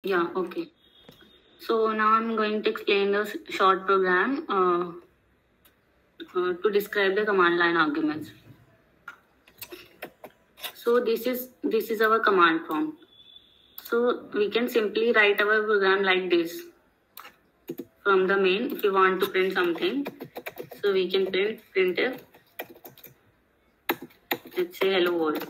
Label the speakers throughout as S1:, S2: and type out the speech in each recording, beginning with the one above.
S1: Yeah, okay. So now I'm going to explain the short program to describe the command line arguments. So this is our command prompt. So we can simply write our program like this from the main. If you want to print something, so we can printf. Let's say hello world.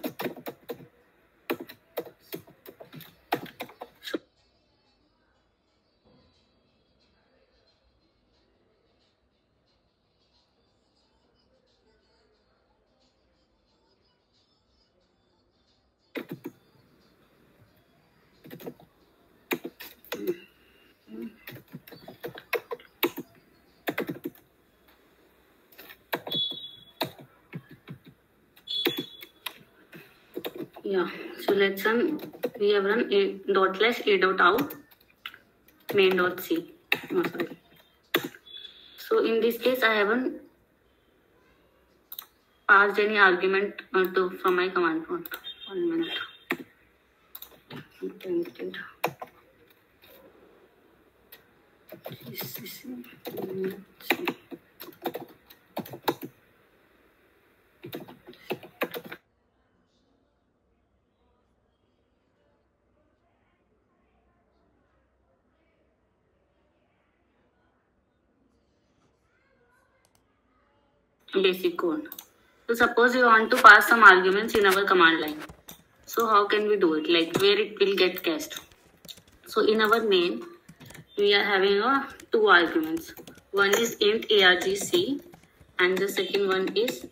S1: Yeah. So let's run. We have run a dot slash a dot out main dot c. Oh, sorry. So in this case, I haven't passed any argument to from my command prompt. 1 minute. Printed. Basic code. So suppose we want to pass some arguments in our command line. So how can we do it? Like where it will get cached. So in our main, we are having two arguments. One is int argc and the second one is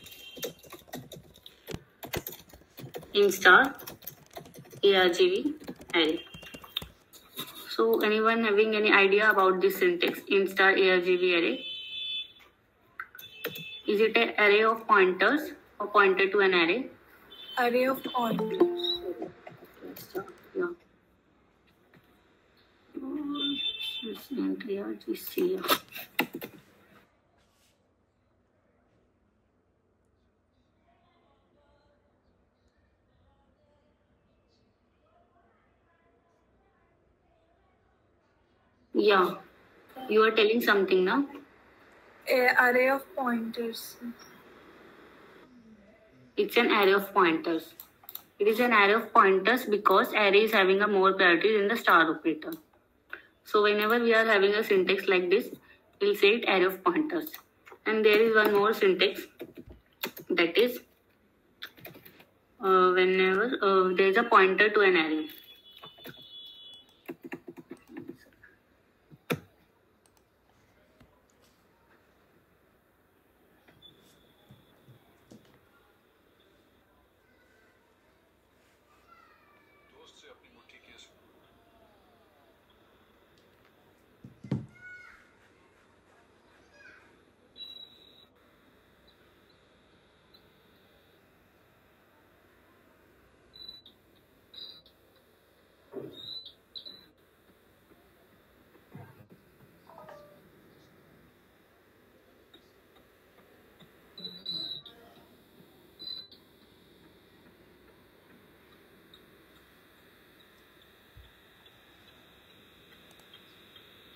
S1: int star argv array. So anyone having any idea about this syntax int star argv array? Is it an array of pointers or pointer to an array?
S2: Array of pointers.
S1: Yeah. It's int argc. Yeah. You are telling something now?
S2: Array of pointers.
S1: It's an array of pointers. It is an array of pointers because array is having a more priority than the star operator. So whenever we are having a syntax like this, we'll say it array of pointers. And there is one more syntax, that is whenever there is a pointer to an array.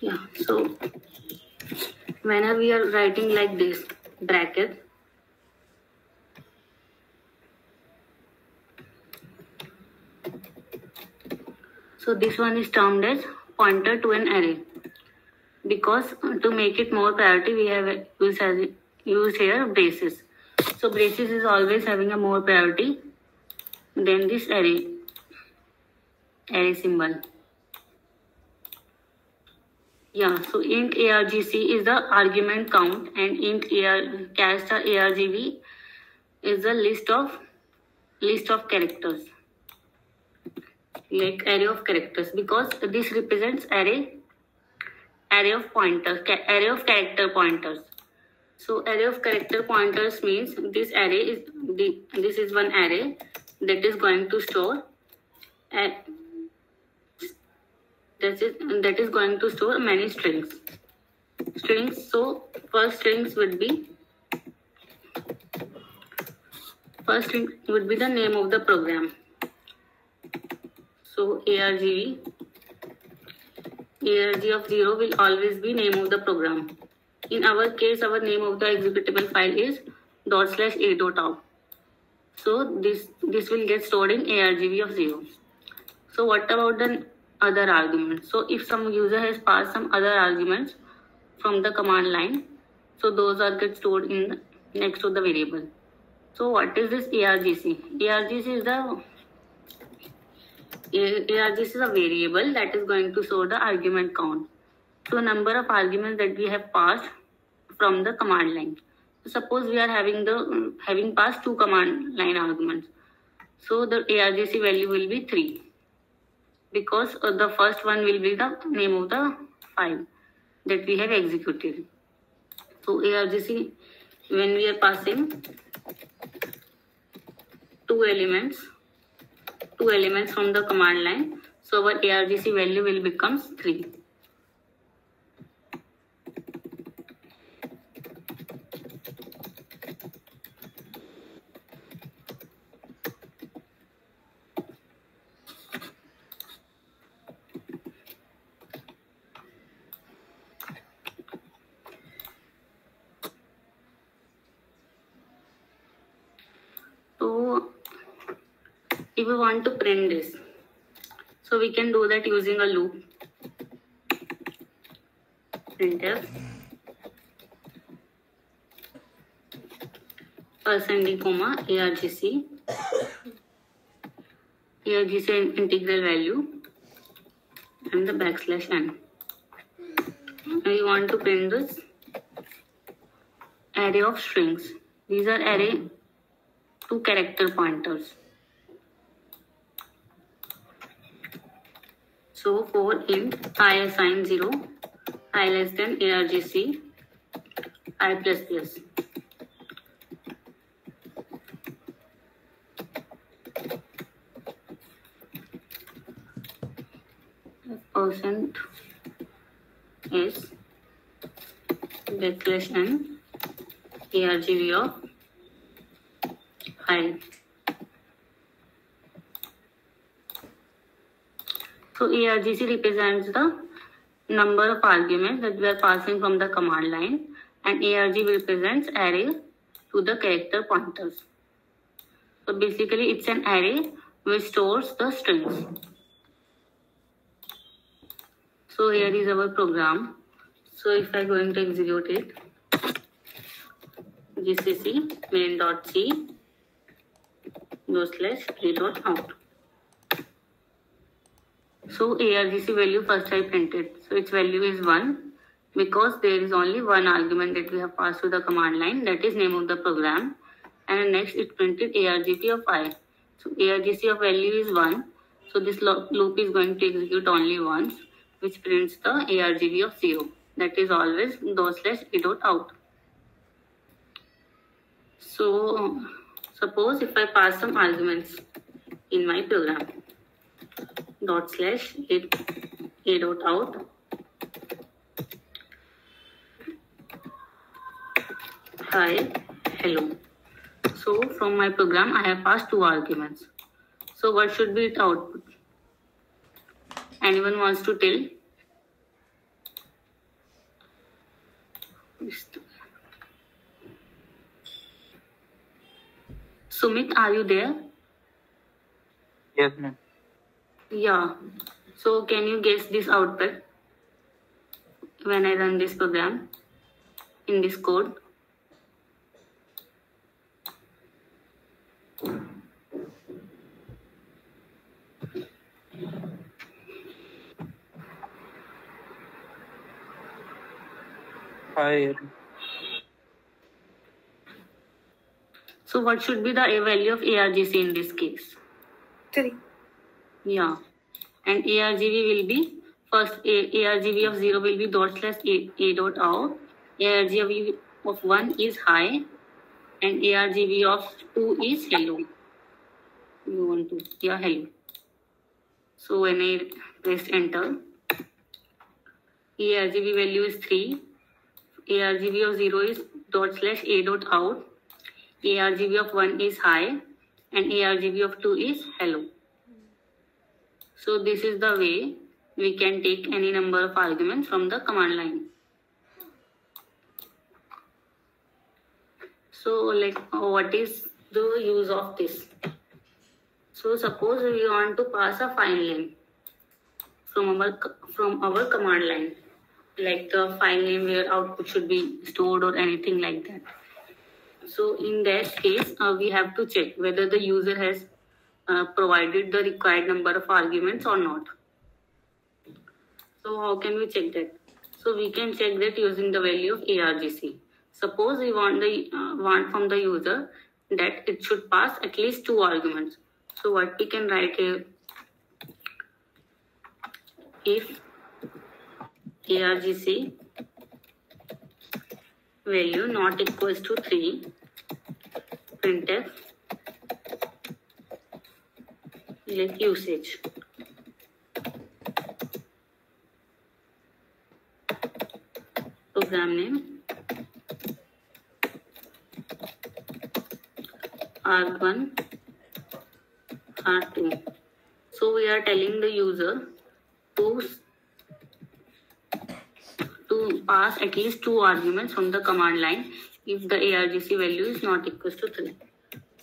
S1: Yeah, so whenever we are writing like this, bracket, so this one is termed as pointer to an array. Because to make it more priority, we have used here braces. So braces is always having a more priority than this array symbol. Yeah, so int argc is the argument count and int char star argv is the list of characters, like array of characters, because this represents array of pointers, array of character pointers. So array of character pointers means this array is this is one array that is going to store that is going to store many strings. So first string would be the name of the program. So argv ARG of 0 will always be name of the program. In our case, our name of the executable file is ./a.out. So this will get stored in ARGV of 0. So what about the other arguments? So if some user has passed some other arguments from the command line, so those are get stored in next to the variable. So what is this ARGC? ARGC is a variable that is going to store the argument count. So number of arguments that we have passed from the command line. So suppose we are having passed 2 command line arguments. So the ARGC value will be 3 because the first one will be the name of the file that we have executed. So ARGC, when we are passing two elements from the command line, so our ARGC value will becomes 3. So if we want to print this, so we can do that using a loop. Printf %d, ARGC integral value and the \n. And we want to print this array of strings. These are array 2 character pointers. So for int I assign 0, I less than ARGC I plus plus. Percent is \n ARGV of I. So ARGC represents the number of arguments that we are passing from the command line, and ARG represents array to the character pointers. So basically it's an array which stores the strings. So here is our program. So if I going to execute it, gcc main.c /a.out. So ARGC value first I printed. So its value is 1 because there is only one argument that we have passed to the command line, that is name of the program. And next it printed ARGC of I. So ARGC of value is 1. So this loop is going to execute only once, which prints the ARGV of 0. That is always $a.out. So suppose if I pass some arguments in my program, ./a.out hi hello. So from my program I have passed 2 arguments. So what should be its output? Anyone wants to tell? Sumit, are you there?
S3: Yes, ma'am.
S1: Yeah. So can you guess this output when I run this program in this code?
S3: Hi.
S1: So what should be the value of ARGC in this case?
S2: 3.
S1: Yeah. And ARGV will be first ARGV of 0 will be ./a.out. ARGV of 1 is hi, and ARGV of 2 is hello. You want to hello. So when I press enter, ARGV value is 3. ARGV of 0 is ./a.out. ARGV of 1 is hi, and ARGV of 2 is hello. So this is the way we can take any number of arguments from the command line. So like what is the use of this? So suppose we want to pass a file name from our command line, like the file name where output should be stored or anything like that. So in that case, we have to check whether the user has provided the required number of arguments or not. So how can we check that? So we can check that using the value of argc. Suppose we want from the user that it should pass at least 2 arguments. So what we can write here, if argc value not equals to 3, printf like usage. Program name arg1 r2. So we are telling the user to pass at least 2 arguments from the command line if the argc value is not equals to 3.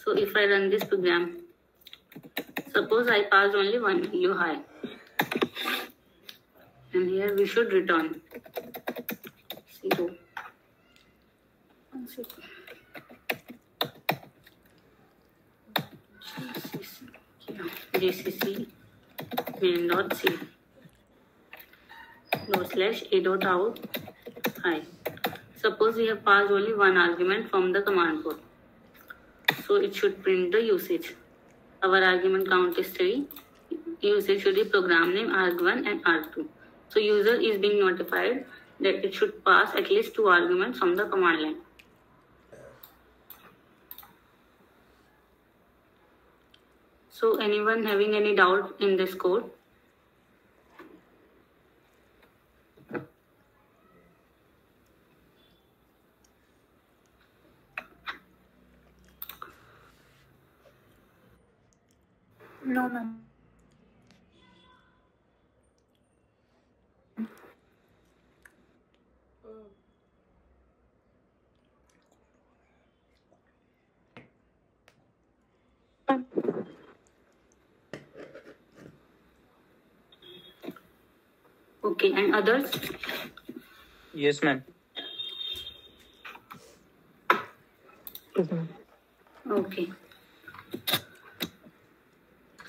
S1: So if I run this program, suppose I passed only one value high, and here we should return 0. gcc main.c /a.out high. Suppose we have passed only one argument from the command port, so it should print the usage. Our argument count is 3. Usage should be program name arg1 and arg2. So user is being notified that it should pass at least 2 arguments from the command line. So anyone having any doubt in this code?
S2: No, ma'am.
S1: Okay, and others?
S3: Yes, ma'am.
S1: Okay.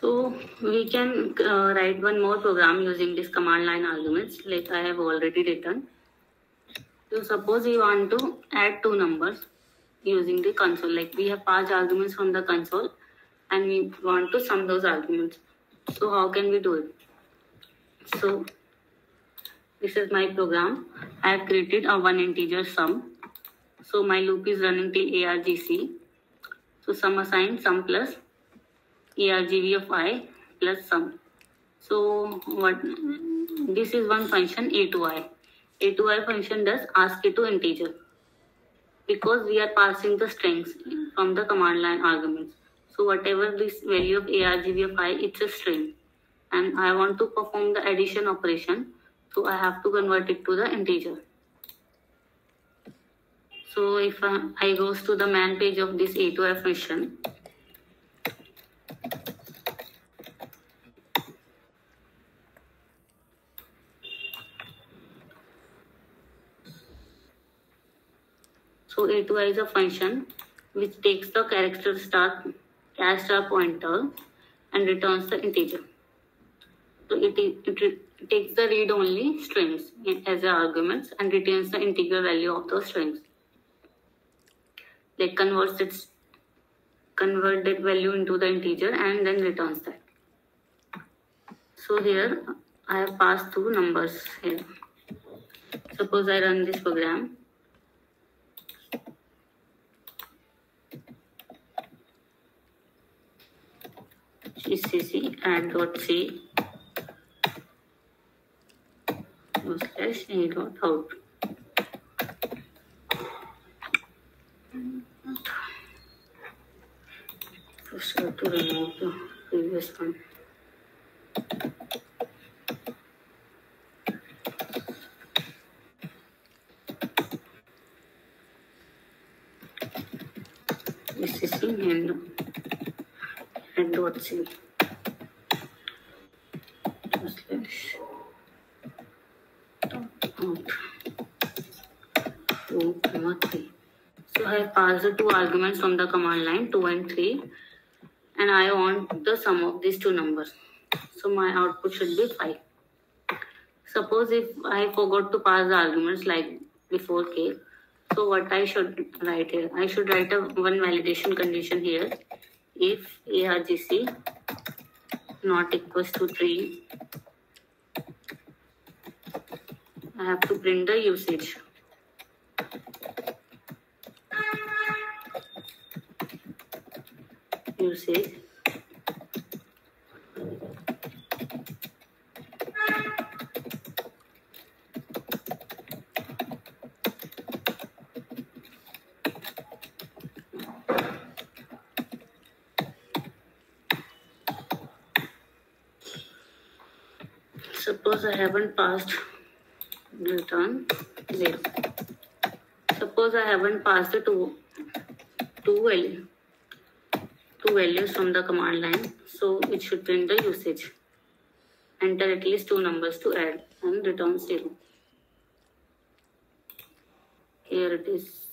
S1: So we can write one more program using this command line arguments, like I have already written. So suppose we want to add 2 numbers using the console, like we have passed arguments from the console and we want to sum those arguments. So how can we do it? So this is my program. I have created a 1 integer sum. So my loop is running till argc. So sum assigned sum plus argv of I plus sum. So what this is one function a to I. A to I function does ASCII to integer, because we are passing the strings from the command line arguments. So whatever this value of argv of I, it's a string, and I want to perform the addition operation, so I have to convert it to the integer. So if I goes to the man page of this a to I function, so a to I is a function which takes the character star pointer and returns the integer. So it takes the read-only strings as arguments and returns the integer value of those strings. Like convert that value into the integer and then returns that. So here I have passed 2 numbers here. Suppose I run this program. gcc add.c /a.out. First I have to remove the previous one. cc and dot c slash out 2, 3. So I have passed the two arguments from the command line 2 and 3, and I want the sum of these two numbers. So my output should be 5. Suppose if I forgot to pass the arguments like before case, so what I should write here? I should write a one validation condition here. If argc not equals to 3, I have to print the usage. Usage. Suppose I haven't passed, return 0. Suppose I haven't passed the two values from the command line, so it should print the usage. Enter at least two numbers to add and return 0. Here it is.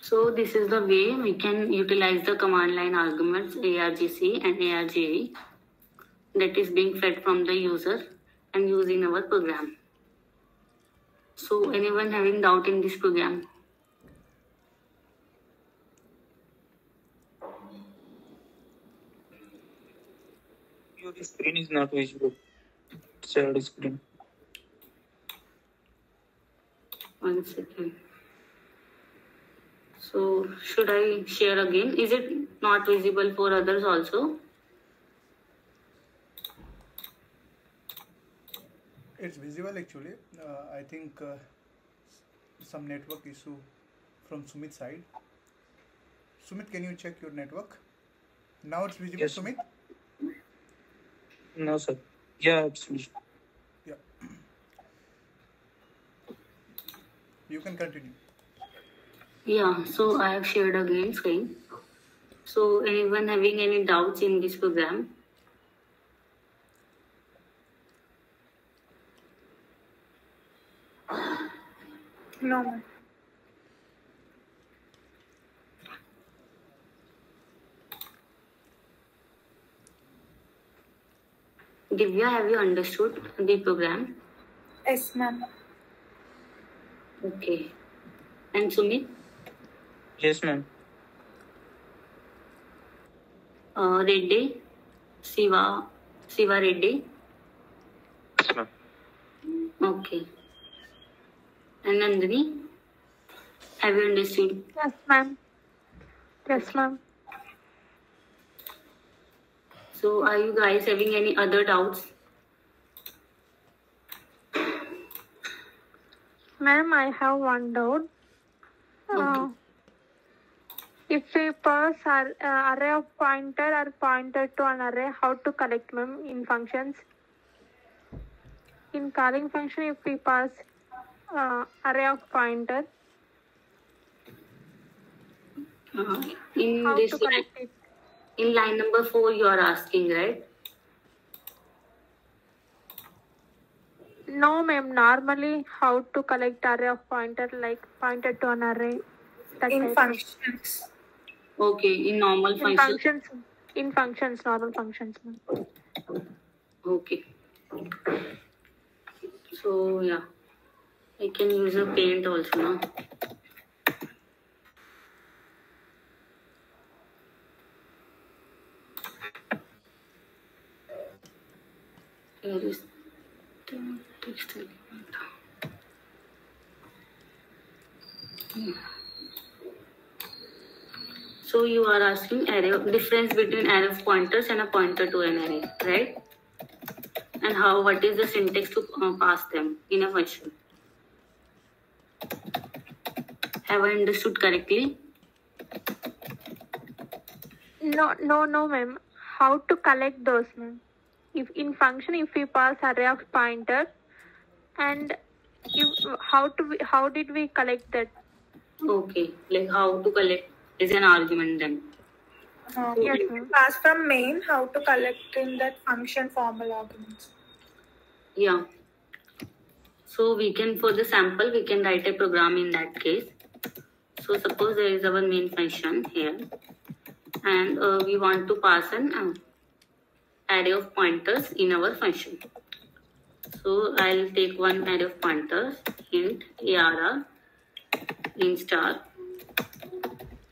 S1: So this is the way we can utilize the command line arguments argc and argv that is being fed from the user and used in our program. So anyone having doubt in this program?
S3: Your screen is not visible. Shared screen.
S1: 1 second. So should I share again? Is it not visible for others also?
S4: It's visible actually. I think some network issue from Sumit's side. Sumit, can you check your network? Now it's visible,
S3: Yes.
S4: Sumit?
S3: No, sir. Yeah, it's visible.
S4: Yeah. You can continue.
S1: Yeah, so I have shared again screen. So anyone having any doubts in this program?
S2: No, ma'am.
S1: Divya, have you understood the program?
S2: Yes, ma'am.
S1: Okay. And Sumit?
S3: Yes, ma'am.
S1: Reddy? Siva Reddy?
S3: Yes, ma'am.
S1: Okay. And Nandini? Have you understood?
S2: Yes, ma'am. Yes, ma'am.
S1: So are you guys having any other doubts?
S2: Ma'am, I have one doubt.
S1: Okay.
S2: If we pass our array of pointer or pointer to an array, how to collect, ma'am, in functions? In calling function, if we pass array of pointer,
S1: In
S2: how
S1: this
S2: to
S1: line,
S2: collect it?
S1: in line number 4, you are asking, right?
S2: No, ma'am. Normally, how to collect array of pointer, like pointer to an array? That
S5: In
S2: type.
S5: functions.
S1: Okay, in normal function.
S2: In functions, normal functions, ma'am.
S1: Okay. So yeah, I can use a paint also now. Here is the text element. So you are asking array difference between array of pointers and a pointer to an array, right? and what is the syntax to pass them in a function. Have I understood correctly?
S2: No, ma'am. How to collect those, ma'am? If in function, if we pass array of pointer, and how did we collect that?
S1: Okay, like how to collect is an argument then.
S2: Yes,
S5: If we
S2: ma'am.
S5: pass from main, how to collect in that function formal arguments?
S1: Yeah. So we can, for the sample, we can write a program in that case. So suppose there is our main function here, and we want to pass an array of pointers in our function. So I'll take one array of pointers, int arr, int star,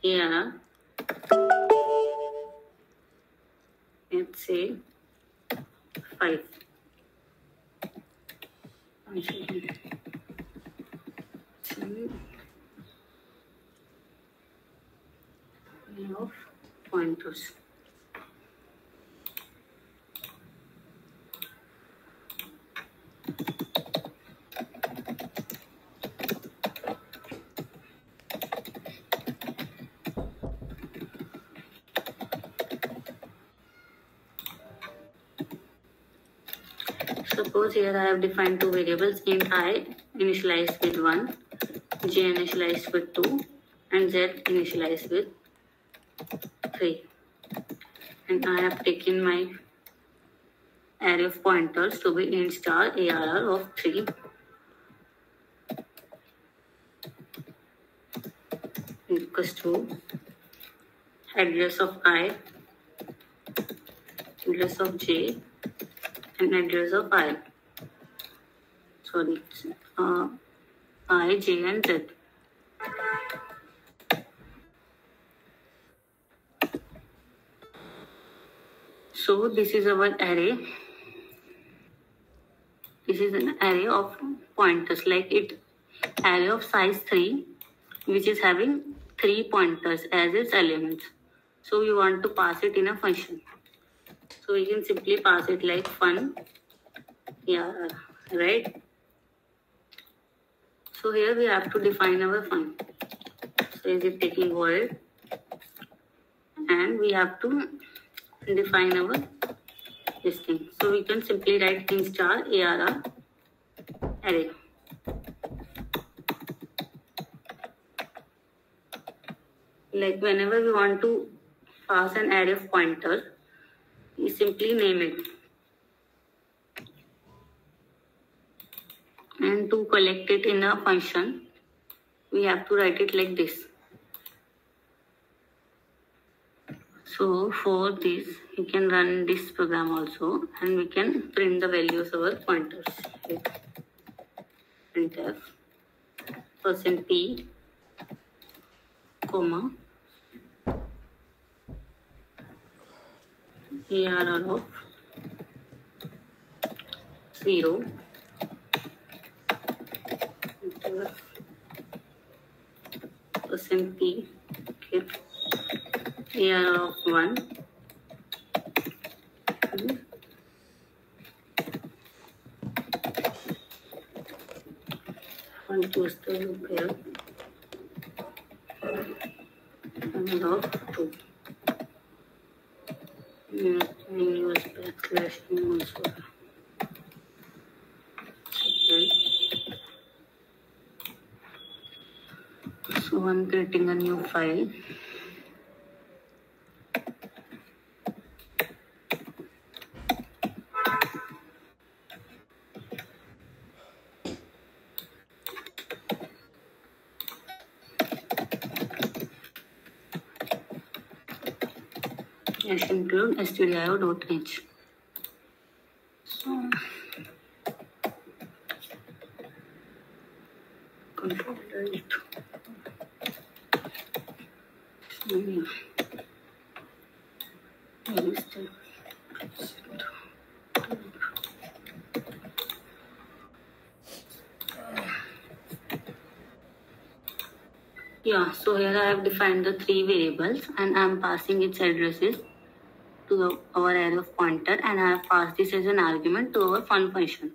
S1: arr, let's say 5. Of pointers. Suppose here I have defined two variables, int I initialized with 1, j initialized with 2, and z initialized with 3. And I have taken my array of pointers to be int star arr of 3 equals to address of I, address of j, and address of I. Sorry, I, j, and z. So this is our array. This is an array of pointers, like it array of size 3, which is having 3 pointers as its elements. So we want to pass it in a function. So we can simply pass it like fun. Yeah, right? So here we have to define our fun. So is it taking void? And we have to define our this thing. So we can simply write int star arr array. Like whenever we want to pass an array of pointers, we simply name it. And to collect it in a function, we have to write it like this. So for this, you can run this program also, and we can print the values of our pointers. Printf %p, comma, arr of 0, %p, okay, arr of 1, one choose the loop here, and of 2. Use backslash also. So I'm creating a new file. Let's include stdio.h. So control delete. So yeah. Yeah, so here I have defined the 3 variables and I am passing its addresses to our array of pointer, and I have passed this as an argument to our fun function,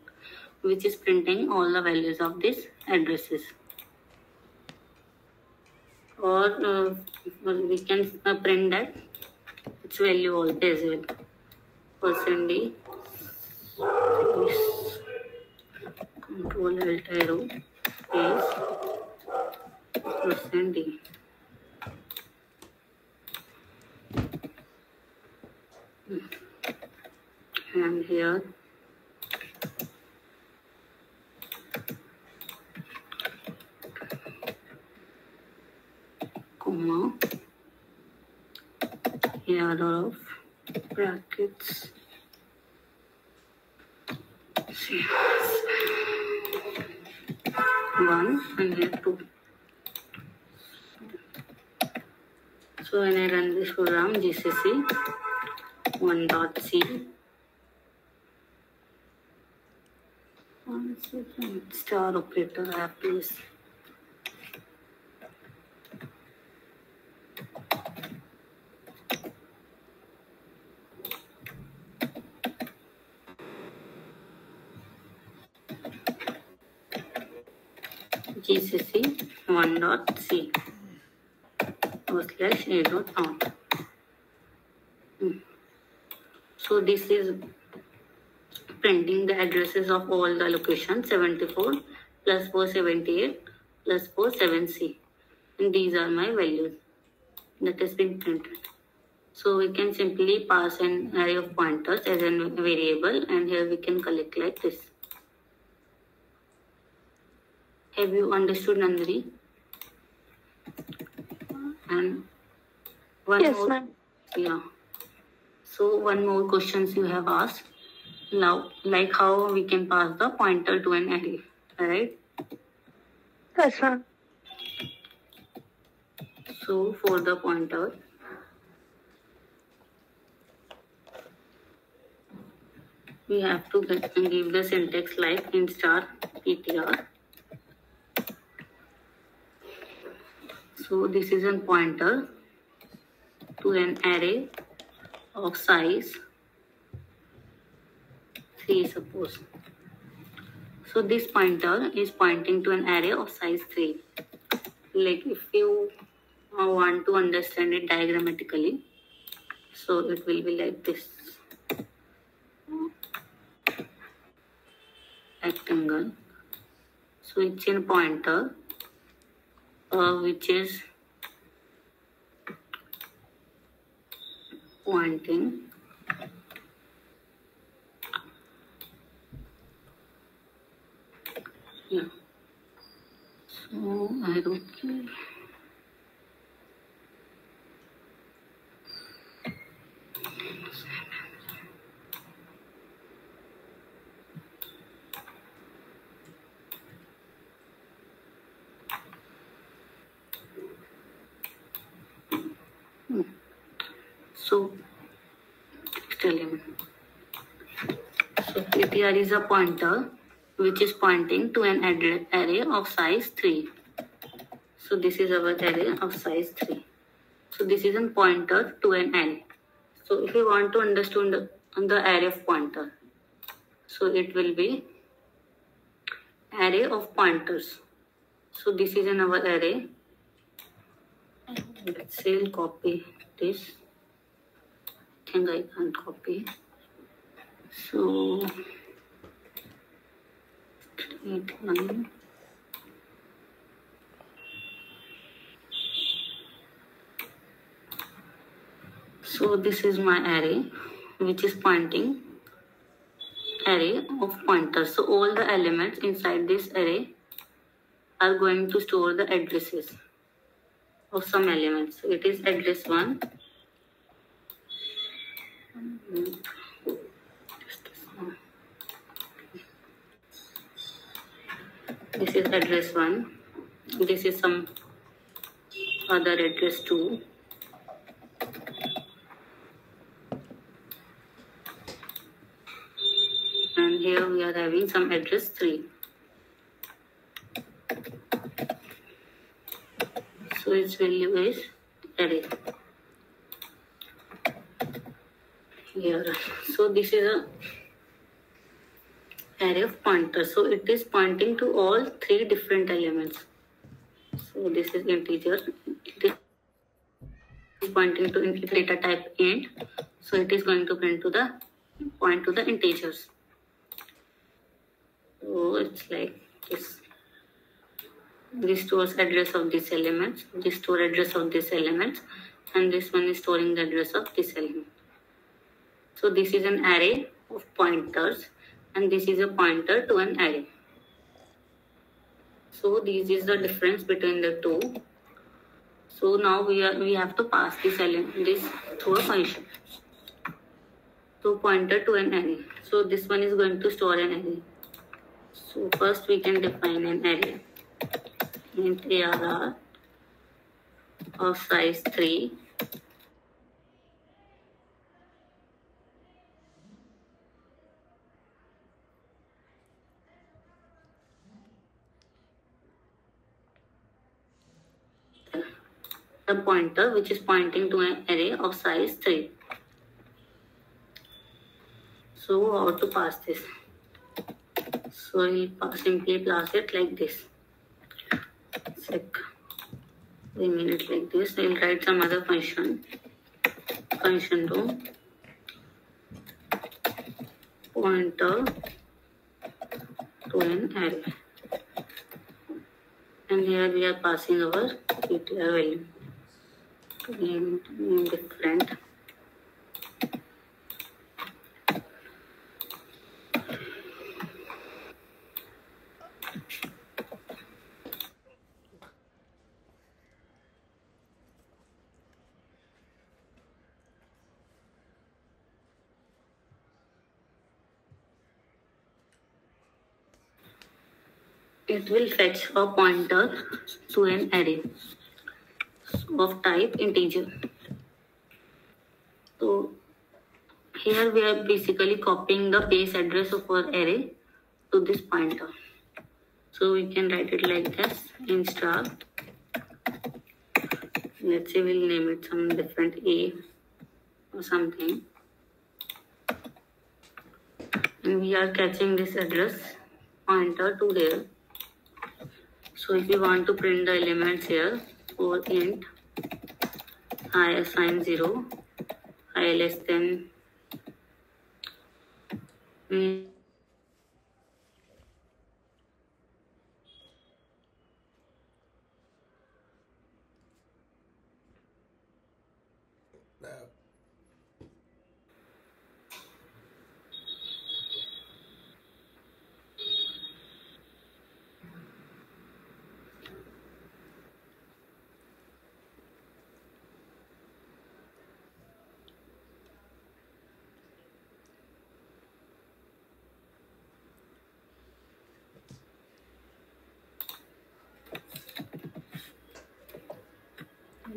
S1: which is printing all the values of these addresses. Or we can print that its value also as well. %d Control Alt arrow space %d. And here comma, here of brackets 1 and here 2. So when I run this program, gcc 1.c, one second, star operator I have to use. gcc 1.c /a.out. So this is printing the addresses of all the locations 74 plus 478 plus 47c, and these are my values that has been printed. So we can simply pass an array of pointers as a variable, and here we can collect like this. Have you understood, Nandini? And one
S2: Yes,
S1: more,
S2: ma'am.
S1: yeah. So one more questions you have asked. Now, like how we can pass the pointer to an array, right?
S2: Yes, ma'am.
S1: So for the pointer, we have to give the syntax like int star ptr. So this is a pointer to an array of size 3, suppose. So this pointer is pointing to an array of size 3. Like if you want to understand it diagrammatically, so it will be like this. Rectangle. So it's in pointer which is pointing yeah. So I don't care. So next element. So ptr is a pointer which is pointing to an array of size 3. So this is our array of size 3. So this is a pointer to an array. So if you want to understand the array of pointer, so it will be array of pointers. So this is in our array. Let's say I'll copy this. I think I can't copy. So 8, 9. So this is my array which is pointing array of pointers. So all the elements inside this array are going to store the addresses of some elements. So it is address 1. This is address 1. This is some other address 2. And here we are having some address 3. So its value is array. here. So this is a array of pointers. So it is pointing to all three different elements. So this is integer. It is pointing to data type int. So it is going to point to the integers. So it's like this. This stores address of this element. This store address of this element, and this one is storing the address of this element. So this is an array of pointers, and this is a pointer to an array. So this is the difference between the two. So now we have to pass this element through a function. So pointer to an array. So this one is going to store an array. So first we can define an array. Int arr of size 3. The pointer which is pointing to an array of size 3. So how to pass this? So we'll simply pass it like this. We mean it like this. We'll write some other function to pointer to an array. And here we are passing our ptr value. Name different. It will fetch a pointer to an array of type integer. So here we are basically copying the base address of our array to this pointer. So we can write it like this: int star. Let's say we'll name it some different A or something. And we are catching this address pointer to here. So if you want to print the elements here, for int I assign 0, I less than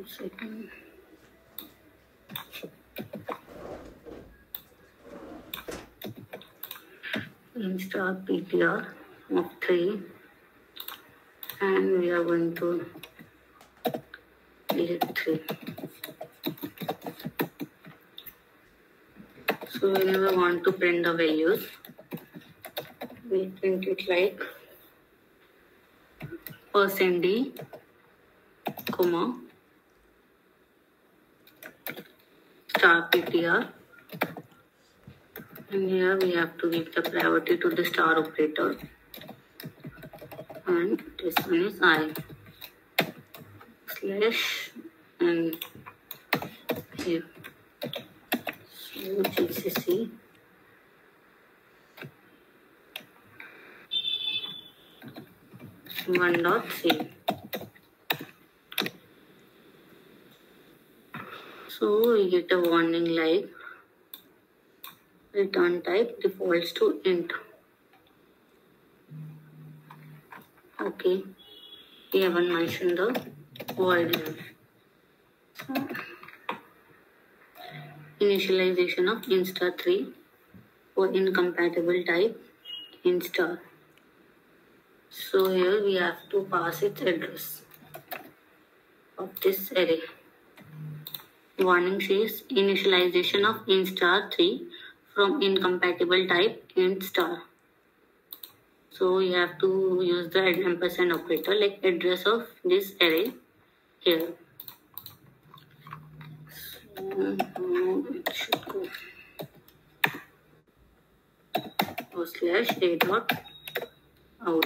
S1: second. Int star ptr of 3, and we are going to delete 3. So whenever we want to print the values, we print it like %d, comma, star ptr, and here we have to give the priority to the star operator, and this one is I slash and here. So gcc one.c. So we get a warning like return type defaults to int. Okay, we haven't mentioned the void here. So, initialization of int star 3 for incompatible type int star. So here we have to pass its address of this array. warning says initialization of int star 3 from incompatible type int star. So you have to use the ampersand operator, like address of this array here. So it should go slash a dot out.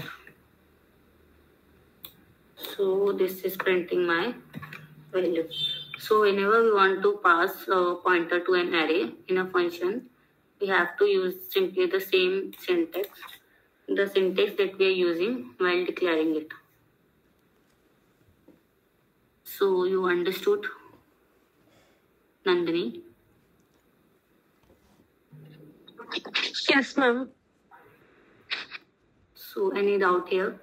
S1: So this is printing my value. So whenever we want to pass a pointer to an array in a function, we have to use simply the same syntax, the syntax that we are using while declaring it. So you understood, Nandini?
S2: Yes, ma'am.
S1: So any doubt here?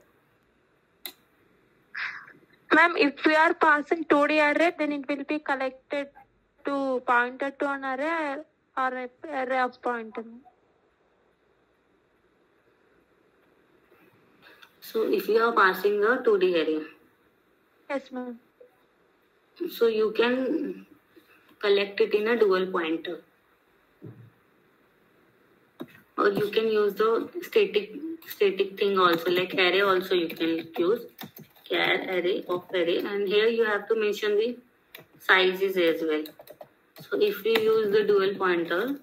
S2: Ma'am, if we are passing 2D array, then it will be collected to pointer to an array or a array of pointer.
S1: So if you are passing a 2D array,
S2: Yes, ma'am.
S1: so you can collect it in a dual pointer. Or you can use the static thing also, like array also you can use, char array of array, and here you have to mention the sizes as well. So if you use the dual pointer,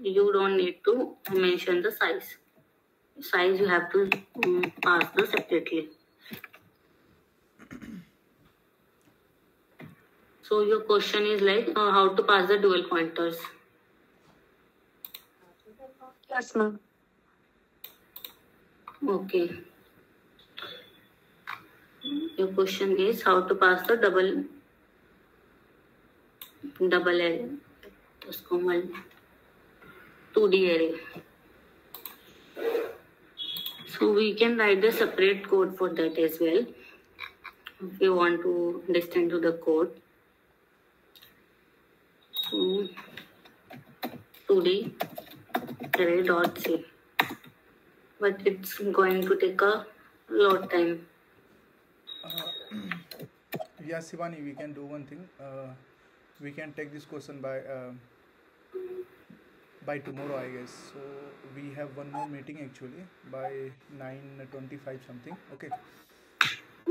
S1: you don't need to mention the size. Size you have to pass the separately. So your question is like how to pass the dual pointers.
S2: Yes, ma'am.
S1: Okay. Your question is how to pass the double array. Just come on. 2D array. So we can write the separate code for that as well. If you want to listen to the code. So 2D array.c. But it's going to take a lot time.
S4: Yeah, Shivani, we can do one thing. We can take this question by tomorrow, I guess. So we have one more meeting actually by 9:25 something. Okay.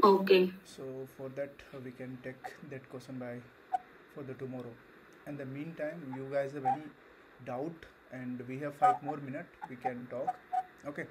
S1: Okay.
S4: So for that we can take that question for the tomorrow. In the meantime, you guys have any doubt, and we have 5 more minutes. We can talk. Okay.